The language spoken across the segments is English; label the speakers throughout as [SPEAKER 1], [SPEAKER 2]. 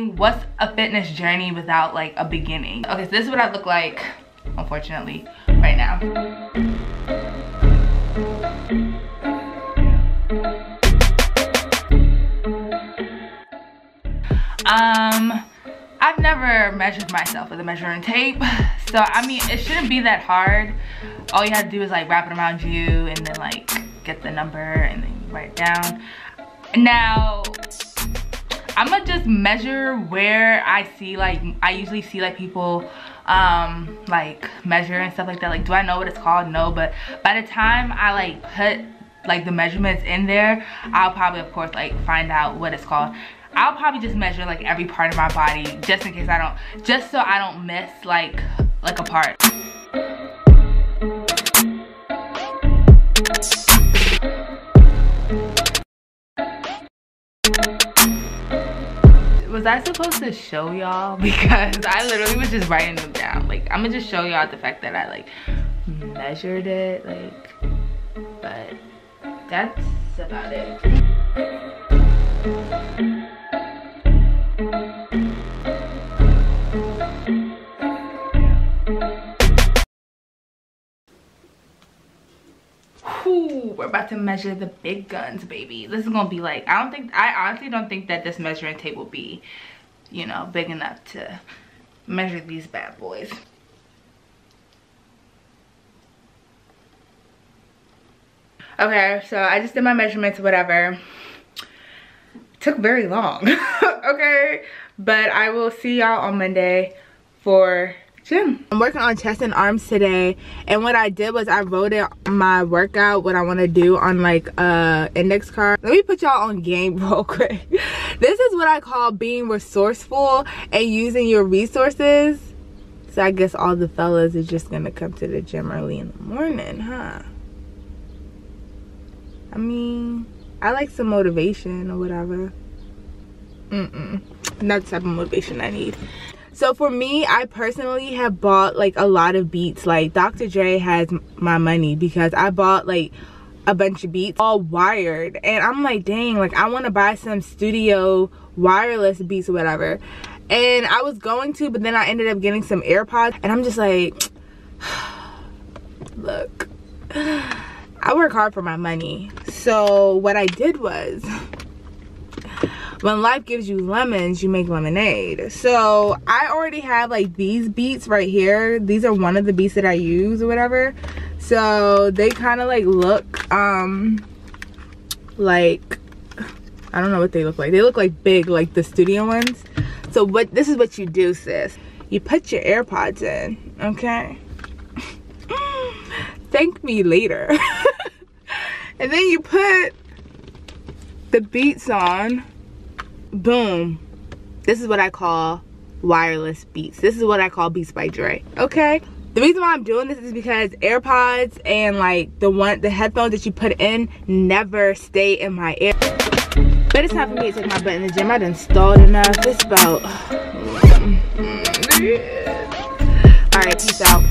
[SPEAKER 1] What's a fitness journey without like a beginning? Okay, so this is what I look like, unfortunately, right now. I've never measured myself with a measuring tape, so I mean it shouldn't be that hard. All you have to do is like wrap it around you and then like get the number and then write it down. Now I'm gonna just measure where I see, like I usually see like people like measure and stuff like that. Like, do I know what it's called? No, but by the time I like put like the measurements in there, I'll probably of course like find out what it's called. I'll probably just measure like every part of my body just in case I don't, just so I don't miss like a part. Was I supposed to show y'all? Because I literally was just writing them down. Like, I'm gonna just show y'all the fact that I like measured it, like, but that's about it. Whew, we're about to measure the big guns, baby. This is gonna be like, I honestly don't think that this measuring tape will be, you know, big enough to measure these bad boys. Okay, so I just did my measurements, whatever. Took very long. Okay, but I will see y'all on Monday for gym. I'm working on chest and arms today, and what I did was I wrote it my workout, what I want to do, on like index card. Let me put y'all on game real quick. This is what I call being resourceful and using your resources. So I guess all the fellas are just gonna come to the gym early in the morning, huh? I mean, I like some motivation or whatever. Not the type of motivation I need. So for me, I personally have bought like a lot of beats. Like Dr. Dre has my money because I bought like a bunch of beats all wired, and I'm like, dang, like I want to buy some studio wireless beats or whatever. And I was going to, but then I ended up getting some AirPods, and I'm just like, look, I work hard for my money. So what I did was, when life gives you lemons, you make lemonade. So I already have like these beats right here. These are one of the beats that I use or whatever. So they kind of like look like, I don't know what they look like. They look like big, like the studio ones. So this is what you do, sis. You put your AirPods in, okay? Thank me later. And then you put the beats on. Boom. This is what I call wireless beats. This is what I call Beats by Dre, okay? The reason why I'm doing this is because AirPods and like the headphones that you put in never stay in my ear. But it's time for me to take my butt in the gym. I done stalled enough. It's about alright, peace out.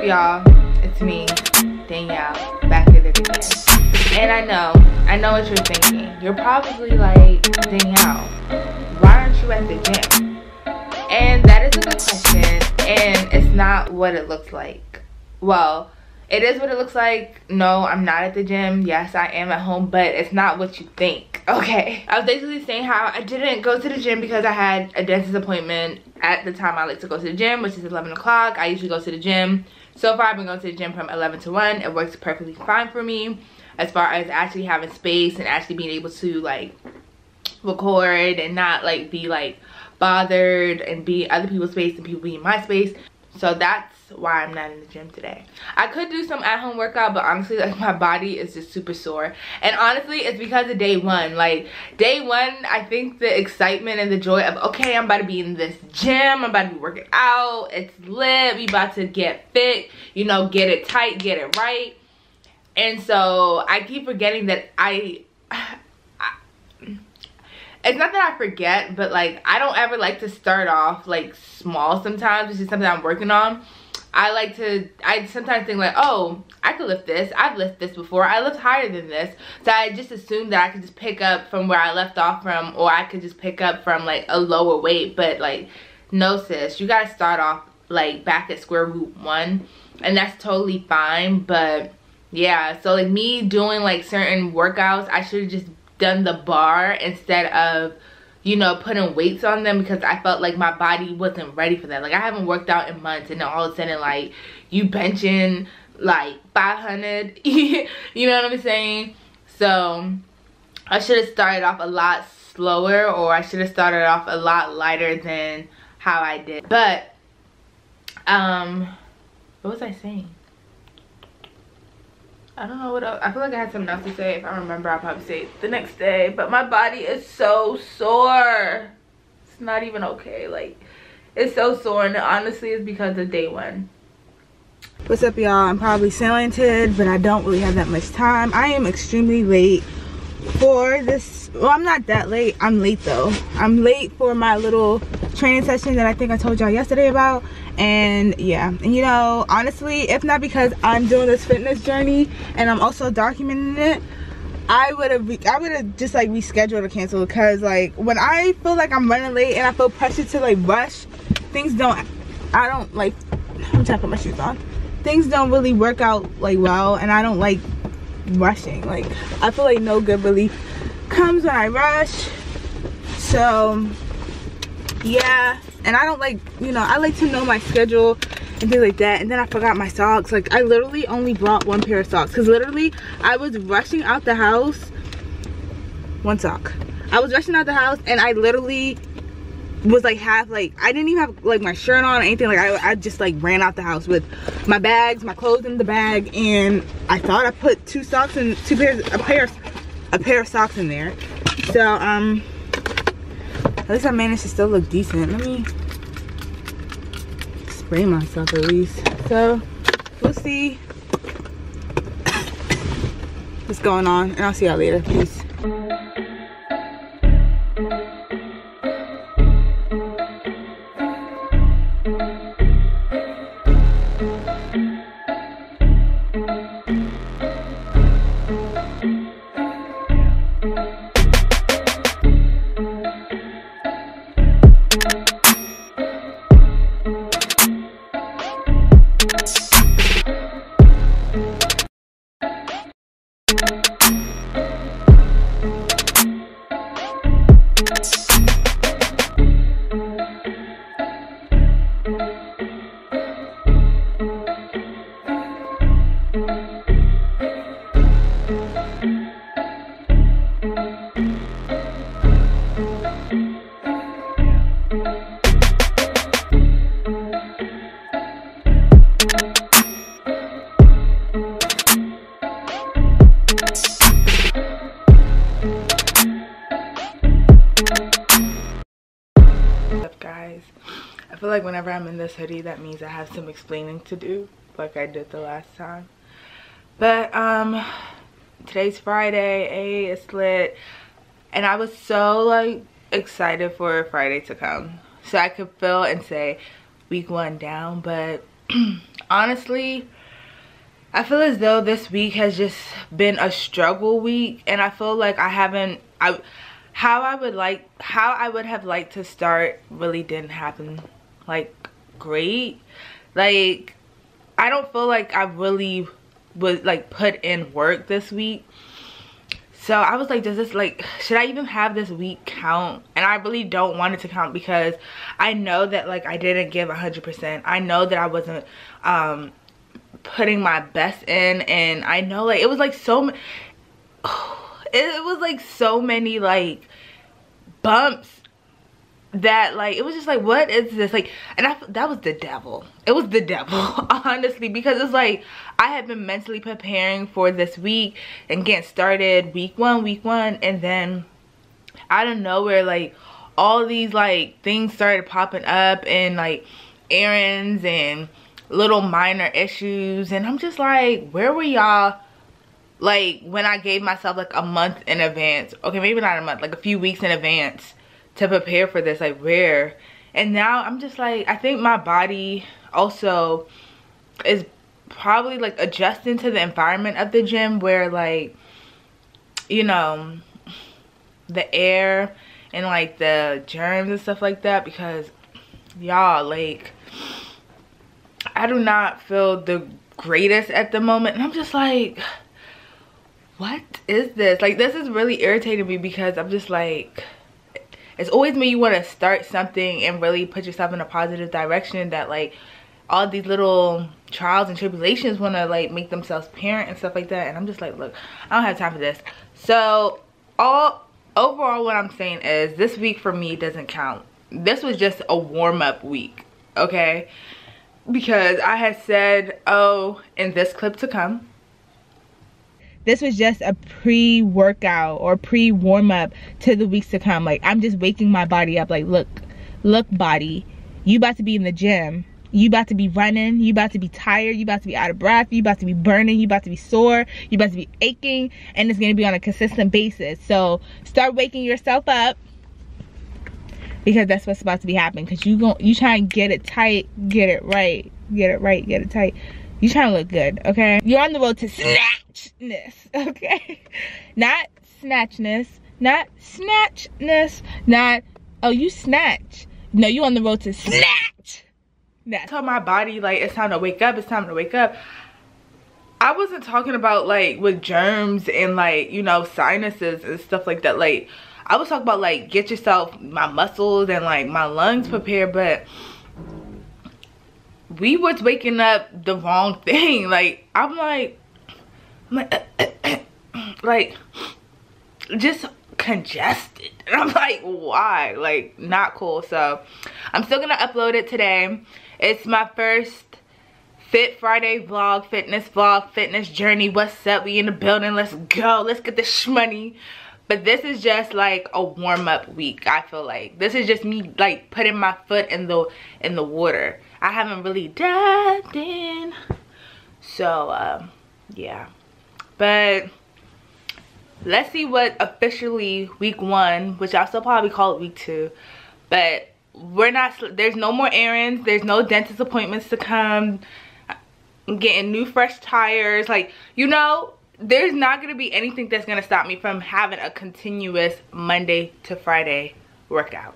[SPEAKER 1] up, y'all? It's me, Danielle, back at it again. And I know what you're thinking. You're probably like, Danielle, why aren't you at the gym? And that is a good question, and it's not what it looks like. Well, it is what it looks like. No, I'm not at the gym. Yes, I am at home, but it's not what you think, okay? I was basically saying how I didn't go to the gym because I had a dentist appointment at the time I like to go to the gym, which is 11 o'clock. I usually go to the gym. So far, I've been going to the gym from 11 to 1. It works perfectly fine for me as far as actually having space and actually being able to, like, record and not, like, be, like, bothered and be other people's space and people be in my space. So that's why I'm not in the gym today. I could do some at-home workout, but honestly, like, my body is just super sore. And honestly, it's because of day one. Like, day one, I think the excitement and the joy of, okay, I'm about to be in this gym, I'm about to be working out, it's lit, we about to get fit, you know, get it tight, get it right. And so I keep forgetting that it's not that I forget, but like, I don't ever like to start off like small sometimes, which is something I'm working on. I sometimes think like, oh, I could lift this. I've lifted this before. I lift higher than this. So I just assume that I could just pick up from where I left off from, or I could just pick up from like a lower weight. But like, no sis, you gotta start off like back at square root one, and that's totally fine. But yeah, so like me doing like certain workouts, I should have just done the bar instead of, you know, putting weights on them, because I felt like my body wasn't ready for that. Like, I haven't worked out in months, and then all of a sudden, like, you benching like 500, you know what I'm saying? So I should have started off a lot slower, or I should have started off a lot lighter than how I did. But what was I saying? I don't know what else. I feel like I had something else to say. If I remember, I'll probably say it the next day. But my body is so sore. It's not even okay. Like, it's so sore. And honestly, it's because of day one. What's up, y'all? I'm probably talented, but I don't really have that much time. I am extremely late for this. Well, I'm not that late. I'm late, though. I'm late for my little training session that I think I told y'all yesterday about. And yeah, and you know, honestly, if not because I'm doing this fitness journey and I'm also documenting it, I would have just like rescheduled or canceled, because like when I feel like I'm running late and I feel pressure to like rush, things don't, I don't like, I'm trying to put my shoes on, things don't really work out like well, and I don't like rushing. Like, I feel like no good really comes when I rush. So yeah, and I don't like, you know, I like to know my schedule and things like that. And then I forgot my socks. Like, I literally only brought one pair of socks, because literally I was rushing out the house. One sock. I was rushing out the house, and I literally was like half, like, I didn't even have like my shirt on or anything. Like, I just like ran out the house with my bags, my clothes in the bag, and I thought I put two socks and a pair of socks in there. So at least I managed to still look decent. Let me spray myself at least. So we'll see what's going on, and I'll see y'all later. Peace. Guys, I feel like whenever I'm in this hoodie, that means I have some explaining to do, like I did the last time. But today's Friday, it's lit, and I was so like excited for Friday to come so I could feel and say week 1 down. But honestly, I feel as though this week has just been a struggle week, and I feel like how I would have liked to start really didn't happen like great. Like, I don't feel like I really would like put in work this week. So I was like, does this, like, should I even have this week count? And I really don't want it to count, because I know that like I didn't give 100%. I know that I wasn't putting my best in, and I know like it was like it was like so many like bumps that like it was just like, what is this? Like, and that was the devil. It was the devil, honestly, because it's like I had been mentally preparing for this week and getting started week one, and then out of nowhere, like all these like things started popping up, and like errands and little minor issues, and I'm just like, where were y'all like when I gave myself like a month in advance? Okay, maybe not a month, like a few weeks in advance to prepare for this. Like, where? And now I'm just like, I think my body also is probably like adjusting to the environment of the gym, where like, you know, the air and like the germs and stuff like that, because y'all, like, I do not feel the greatest at the moment, and I'm just like, what is this? Like, this is really irritating me, because I'm just like, it's always when you want to start something and really put yourself in a positive direction that like all these little trials and tribulations want to like make themselves apparent and stuff like that. And I'm just like, look, I don't have time for this. So overall what I'm saying is, this week for me doesn't count. This was just a warm-up week, okay? Because I had said, oh, in this clip to come, this was just a pre-workout or pre-warm-up to the weeks to come. Like, I'm just waking my body up. Like, look body, you about to be in the gym. You about to be running. You about to be tired. You about to be out of breath. You about to be burning. You about to be sore. You about to be aching. And it's going to be on a consistent basis. So start waking yourself up, because that's what's about to be happening. Because you try and get it tight, get it right, get it tight. You trying to look good, okay? You're on the road to snatchness, okay? Not snatchness, not snatchness, not, oh, you snatch. No, you on the road to snatch. I tell my body, like, it's time to wake up, it's time to wake up. I wasn't talking about, like, with germs and, like, you know, sinuses and stuff like that. Like, I was talking about, like, get yourself, my muscles and, like, my lungs prepared, but we was waking up the wrong thing. Like, I'm like like just congested, and I'm like, why? Like, not cool. So I'm still gonna upload it today. It's my first Fit Friday vlog, fitness journey. What's up? We in the building. Let's go. Let's get this shmoney. But this is just like a warm-up week. I feel like this is just me like putting my foot in the water. I haven't really dived in. So yeah. But let's see what officially week 1, which I'll still probably call it week 2. But there's no more errands. There's no dentist appointments to come. I'm getting new fresh tires. Like, you know, there's not going to be anything that's going to stop me from having a continuous Monday to Friday workout.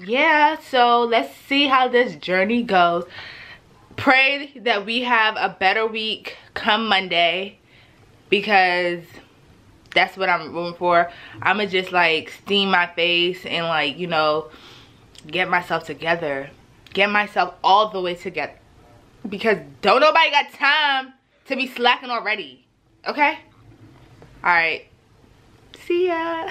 [SPEAKER 1] Yeah, so let's see how this journey goes. Pray that we have a better week come Monday, because that's what I'm rooting for. I'm gonna just like steam my face and like, you know, get myself together, get myself all the way together, because don't nobody got time to be slacking already. Okay, all right, see ya.